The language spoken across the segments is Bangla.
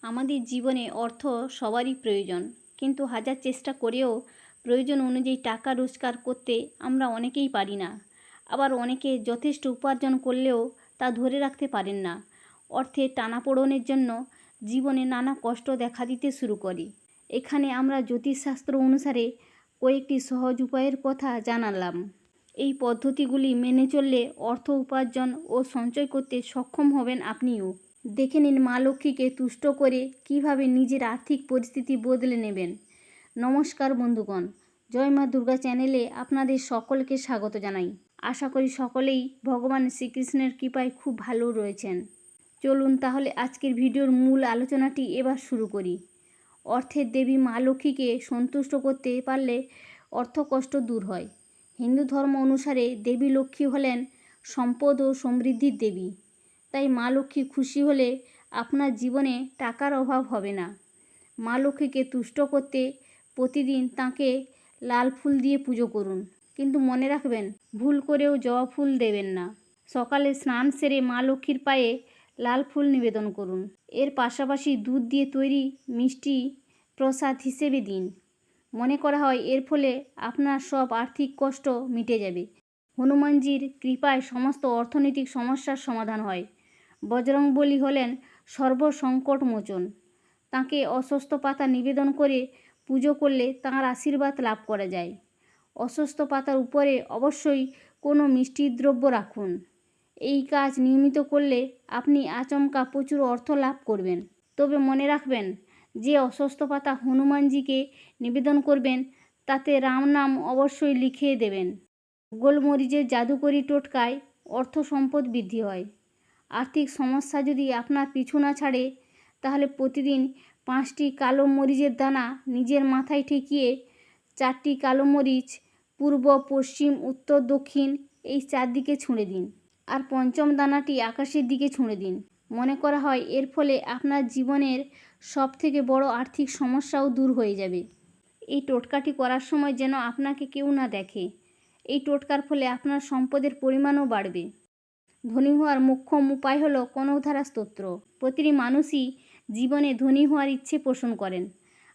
আমাদের জীবনে অর্থ সবারই প্রয়োজন, কিন্তু হাজার চেষ্টা করেও প্রয়োজন অনুযায়ী টাকা রোজগার করতে আমরা অনেকেই পারি না। আবার অনেকে যথেষ্ট উপার্জন করলেও তা ধরে রাখতে পারেন না। অর্থের টানাপোড়েনের জন্য জীবনে নানা কষ্ট দেখা দিতে শুরু করে। এখানে আমরা জ্যোতিষশাস্ত্র অনুসারে কয়েকটি সহজ উপায়ের কথা জানালাম। এই পদ্ধতিগুলি মেনে চললে অর্থ উপার্জন ও সঞ্চয় করতে সক্ষম হবেন আপনিও। দেখে নিন মা লক্ষ্মীকে তুষ্ট করে কিভাবে নিজের আর্থিক পরিস্থিতি বদলে নেবেন। নমস্কার বন্ধুগণ, জয় মা দুর্গা চ্যানেলে আপনাদের সকলকে স্বাগত জানাই। আশা করি সকলেই ভগবান শ্রীকৃষ্ণের কৃপায় খুব ভালো রয়েছেন। চলুন তাহলে আজকের ভিডিওর মূল আলোচনাটি এবার শুরু করি। অর্থের দেবী মা লক্ষ্মীকে সন্তুষ্ট করতে পারলে অর্থকষ্ট দূর হয়। হিন্দু ধর্ম অনুসারে দেবী লক্ষ্মী হলেন সম্পদ ও সমৃদ্ধির দেবী। তাই মা লক্ষ্মী খুশি হলে আপনার জীবনে টাকার অভাব হবে না। মা লক্ষ্মীকে তুষ্ট করতে প্রতিদিন তাঁকে লাল ফুল দিয়ে পুজো করুন, কিন্তু মনে রাখবেন ভুল করেও জবা ফুল দেবেন না। সকালে স্নান সেরে মা লক্ষ্মীর পায়ে লাল ফুল নিবেদন করুন। এর পাশাপাশি দুধ দিয়ে তৈরি মিষ্টি প্রসাদ হিসেবে দিন। মনে করা হয় এর ফলে আপনার সব আর্থিক কষ্ট মিটে যাবে। হনুমানজির কৃপায় সমস্ত অর্থনৈতিক সমস্যার সমাধান হয়। বজরংবলী হলেন সর্বসংকট মোচন। তাঁকে অশ্বত্থ পাতা নিবেদন করে পুজো করলে তাঁর আশীর্বাদ লাভ করা যায়। অশ্বত্থ পাতার উপরে অবশ্যই কোনো মিষ্টির দ্রব্য রাখুন। এই কাজ নিয়মিত করলে আপনি আচমকা প্রচুর অর্থ লাভ করবেন। তবে মনে রাখবেন, যে অশ্বত্থ পাতা হনুমানজিকে নিবেদন করবেন তাতে রাম নাম অবশ্যই লিখিয়ে দেবেন। গোলমরিচের জাদুকরি টোটকায় অর্থ সম্পদ বৃদ্ধি হয়। আর্থিক সমস্যা যদি আপনার পিছু না ছাড়ে, তাহলে প্রতিদিন 5টি কালো মরিচের দানা নিজের মাথায় ঠেকিয়ে 4টি কালো মরিচ পূর্ব, পশ্চিম, উত্তর, দক্ষিণ এই 4 দিকে ছুঁড়ে দিন। আর 5ম দানাটি আকাশের দিকে ছুঁড়ে দিন। মনে করা হয় এর ফলে আপনার জীবনের সবথেকে বড় আর্থিক সমস্যাও দূর হয়ে যাবে। এই টোটকাটি করার সময় যেন আপনাকে কেউ না দেখে। এই টোটকার ফলে আপনার সম্পদের পরিমাণও বাড়বে। ধনী হওয়ার মোক্ষম উপায় হলো কনকধারা স্তোত্র। প্রতিটি মানুষই জীবনে ধনী হওয়ার ইচ্ছে পোষণ করেন।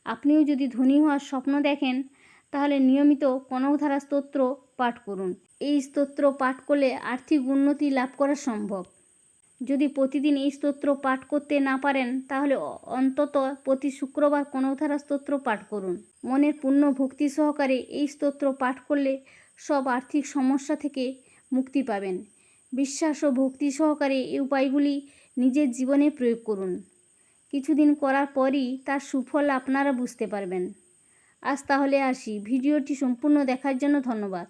আপনিও যদি ধনী হওয়ার স্বপ্ন দেখেন, তাহলে নিয়মিত কনকধারা স্তোত্র পাঠ করুন। এই স্তোত্র পাঠ করলে আর্থিক উন্নতি লাভ করা সম্ভব। যদি প্রতিদিন এই স্তোত্র পাঠ করতে না পারেন, তাহলে অন্তত প্রতি শুক্রবার কনকধারা স্তোত্র পাঠ করুন। মনের পূর্ণ ভক্তি সহকারে এই স্তোত্র পাঠ করলে সব আর্থিক সমস্যা থেকে মুক্তি পাবেন। বিশ্বাস ও ভক্তি সহকারে এই উপায়গুলি নিজের জীবনে প্রয়োগ করুন। কিছুদিন করার পরই তার সুফল আপনারা বুঝতে পারবেন। আজ তাহলে আসি। ভিডিওটি সম্পূর্ণ দেখার জন্য ধন্যবাদ।